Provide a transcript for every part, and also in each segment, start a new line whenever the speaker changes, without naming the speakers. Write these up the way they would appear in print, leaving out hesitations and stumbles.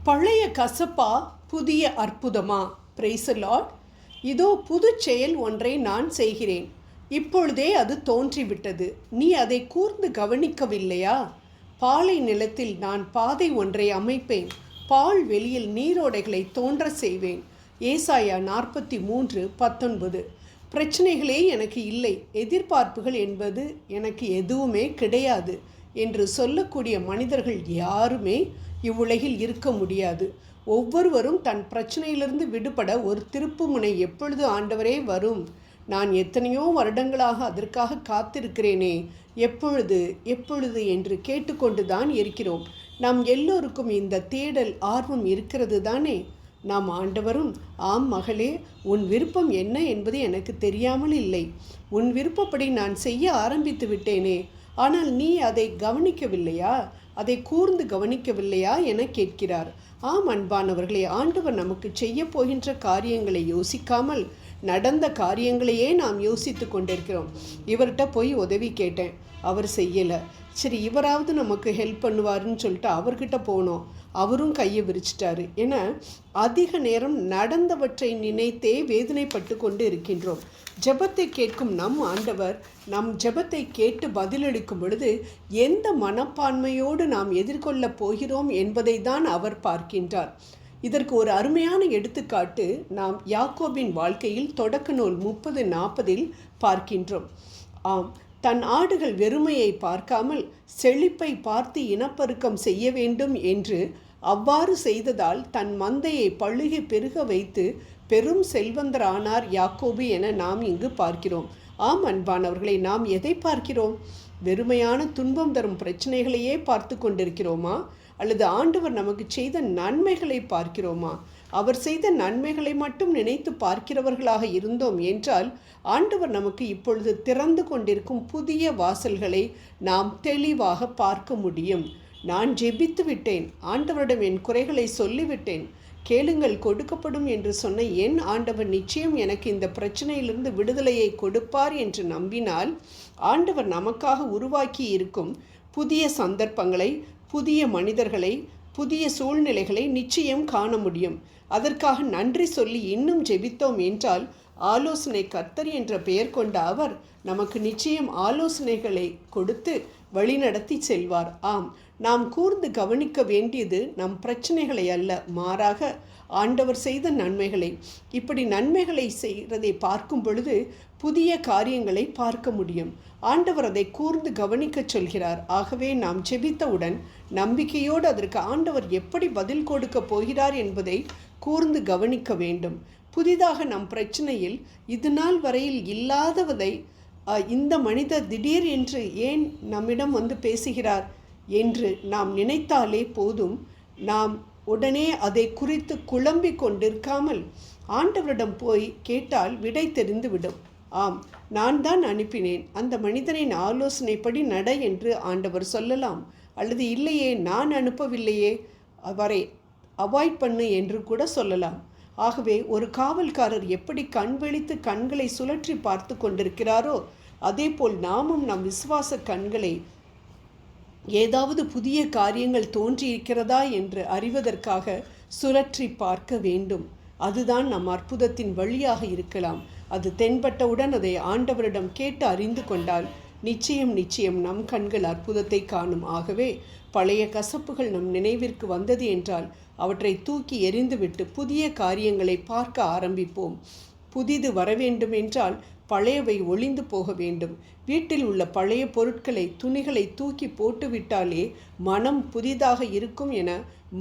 பழைய கசப்பா புதிய அற்புதமா? Praise the Lord. இதோ புது செயல் ஒன்றை நான் செய்கிறேன், இப்பொழுதே அது தோன்றிவிட்டது, நீ அதை கூர்ந்து கவனிக்கவில்லையா? பாலை நிலத்தில் நான் பாதை ஒன்றை அமைப்பேன், பால் வெளியில் நீரோடைகளை தோன்ற செய்வேன். ஏசாயா 43:19. பிரச்சனைகளே எனக்கு இல்லை, எதிர்பார்ப்புகள் என்பது எனக்கு எதுவுமே கிடையாது என்று சொல்லக்கூடிய மனிதர்கள் யாருமே இவ்வுலகில் இருக்க முடியாது. ஒவ்வொருவரும் தன் பிரச்சனையிலிருந்து விடுபட ஒரு திருப்புமுனை எப்பொழுது ஆண்டவரே வரும், நான் எத்தனையோ வருடங்களாக அதற்காக காத்திருக்கிறேனே, எப்பொழுது எப்பொழுது என்று கேட்டுக்கொண்டு தான் இருக்கிறோம். நாம் எல்லோருக்கும் இந்த தேடல் ஆர்வம் இருக்கிறது தானே? நாம் ஆண்டவரும், ஆம் மகளே, உன் விருப்பம் என்ன என்பது எனக்கு தெரியாமல் இல்லை, உன் விருப்பப்படி நான் செய்ய ஆரம்பித்து விட்டேனே, ஆனால் நீ அதை கவனிக்கவில்லையா, அதை கூர்ந்து கவனிக்கவில்லையா என கேட்கிறார். ஆம் அன்பானவர்களே, ஆண்டவர் நமக்கு செய்ய போகின்ற காரியங்களை யோசிக்காமல் நடந்த காரியங்களையே நாம் யோசித்து கொண்டிருக்கிறோம். இவர்கிட்ட போய் உதவி கேட்டேன், அவர் செய்யலை, சரி இவராவது நமக்கு ஹெல்ப் பண்ணுவாருன்னு சொல்லிட்டு அவர்கிட்ட போனோம், அவரும் கையை விரிச்சிட்டாரு என அதிக நேரம் நடந்தவற்றை நினைத்தே வேதனைப்பட்டு கொண்டு இருக்கின்றோம். ஜெபத்தை கேட்கும் நம் ஆண்டவர் நம் ஜெபத்தை கேட்டு பதிலளிக்கும் பொழுது எந்த மனப்பான்மையோடு நாம் எதிர்கொள்ளப் போகிறோம் என்பதை தான் அவர் பார்க்கின்றார். இதற்கு ஒரு அருமையான எடுத்துக்காட்டு நாம் யாக்கோபின் வாழ்க்கையில் தொடக்க நூல் 30:40 பார்க்கின்றோம். ஆம், தன் ஆடுகள் வெறுமையை பார்க்காமல் செழிப்பை பார்த்து இனப்பெருக்கம் செய்ய வேண்டும் என்று அவ்வாறு செய்ததால் தன் மந்தையை பழுகி பெருக வைத்து பெரும் செல்வந்தரானார் யாக்கோபு என நாம் இங்கு பார்க்கிறோம். ஆம் அன்பானவர்களை, நாம் எதை பார்க்கிறோம்? வெறுமையான துன்பம் தரும் பிரச்சனைகளையே பார்த்து கொண்டிருக்கிறோமா, அல்லது ஆண்டவர் நமக்கு செய்த நன்மைகளை பார்க்கிறோமா? அவர் செய்த நன்மைகளை மட்டும் நினைத்து பார்க்கிறவர்களாக இருந்தோம் என்றால் ஆண்டவர் நமக்கு இப்பொழுது திறந்து கொண்டிருக்கும் புதிய வாசல்களை நாம் தெளிவாக பார்க்க முடியும். நான் ஜெபித்து விட்டேன், ஆண்டவரிடம் என் குறைகளை சொல்லிவிட்டேன், கேளுங்கள் கொடுக்கப்படும் என்று சொன்ன என் ஆண்டவர் நிச்சயம் எனக்கு இந்த பிரச்சனையிலிருந்து விடுதலையை கொடுப்பார் என்று நம்பினால் ஆண்டவர் நமக்காக உருவாக்கி இருக்கும் புதிய சந்தர்ப்பங்களை, புதிய மனிதர்களை, புதிய சூழ்நிலைகளை நிச்சயம் காண முடியும். அதற்காக நன்றி சொல்லி இன்னும் ஜெபித்தோம் என்றால் ஆலோசனை கர்த்தர் என்ற பெயர் கொண்ட அவர் நமக்கு நிச்சயம் ஆலோசனைகளை கொடுத்து வழிநடத்தி செல்வார். ஆம், நாம் கூர்ந்து கவனிக்க வேண்டியது நம் பிரச்சனைகளை அல்ல, மாறாக ஆண்டவர் செய்த நன்மைகளை. இப்படி நன்மைகளை செய்கிறதை பார்க்கும் பொழுது புதிய காரியங்களை பார்க்க முடியும். ஆண்டவர் அதை கூர்ந்து கவனிக்க சொல்கிறார். ஆகவே நாம் ஜெபித்தவுடன் நம்பிக்கையோடு அதற்கு ஆண்டவர் எப்படி பதில் கொடுக்க போகிறார் என்பதை கூர்ந்து கவனிக்க வேண்டும். புதிதாக நம் பிரச்சனையில் இது நாள் வரையில் இல்லாதவதை இந்த மனிதர் திடீர் என்று ஏன் நம்மிடம் வந்து பேசுகிறார் என்று நாம் நினைத்தாலே போதும். நாம் உடனே அதை குறித்து குழம்பிக் கொண்டிருக்காமல் ஆண்டவரிடம் போய் கேட்டால் விடை தெரிந்துவிடும். ஆம், நான் தான் அனுப்பினேன், அந்த மனிதனின் ஆலோசனைப்படி நட என்று ஆண்டவர் சொல்லலாம். அல்லது இல்லையே, நான் அனுப்பவில்லையே, அவரை அவாய்ட் பண்ணு என்று கூட சொல்லலாம். ஆகவே ஒரு காவல்காரர் எப்படி கண் விழித்து கண்களை சுழற்றி பார்த்து கொண்டிருக்கிறாரோ அதே போல் நாமும் நம் விசுவாச கண்களை ஏதாவது புதிய காரியங்கள் தோன்றியிருக்கிறதா என்று அறிவதற்காக சுழற்றி பார்க்க வேண்டும். அதுதான் நம் அற்புதத்தின் வழியாக இருக்கலாம். அது தென்பட்டவுடன் அதை ஆண்டவரிடம் கேட்டு அறிந்து கொண்டால் நிச்சயம் நிச்சயம் நம் கண்கள் அற்புதத்தை காணும். ஆகவே பழைய கசப்புகள் நம் நினைவிற்கு வந்தது என்றால் அவற்றை தூக்கி எறிந்துவிட்டு புதிய காரியங்களை பார்க்க ஆரம்பிப்போம். புதிது வரவேண்டும் என்றால் பழையவை ஒளிந்து போக வேண்டும். வீட்டில் உள்ள பழைய பொருட்களை, துணிகளை தூக்கி போட்டுவிட்டாலே மனம் புதிதாக இருக்கும் என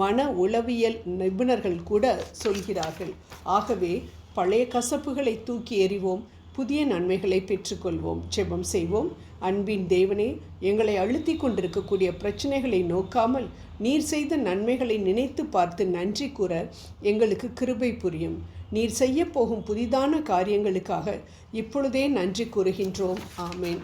மன உளவியல் நிபுணர்கள் கூட சொல்கிறார்கள். ஆகவே பழைய கசப்புகளை தூக்கி எறிவோம், புதிய நன்மைகளை பெற்றுக்கொள்வோம். ஜெபம் செய்வோம். அன்பின் தேவனே, எங்களை அழுத்தி கொண்டிருக்கக்கூடிய பிரச்சனைகளை நோக்காமல் நீர் செய்த நன்மைகளை நினைத்து பார்த்து நன்றி கூற எங்களுக்கு கிருபை புரியும். நீர் செய்ய போகும் புதிதான காரியங்களுக்காக இப்பொழுதே நன்றி கூறுகின்றோம். ஆமேன்.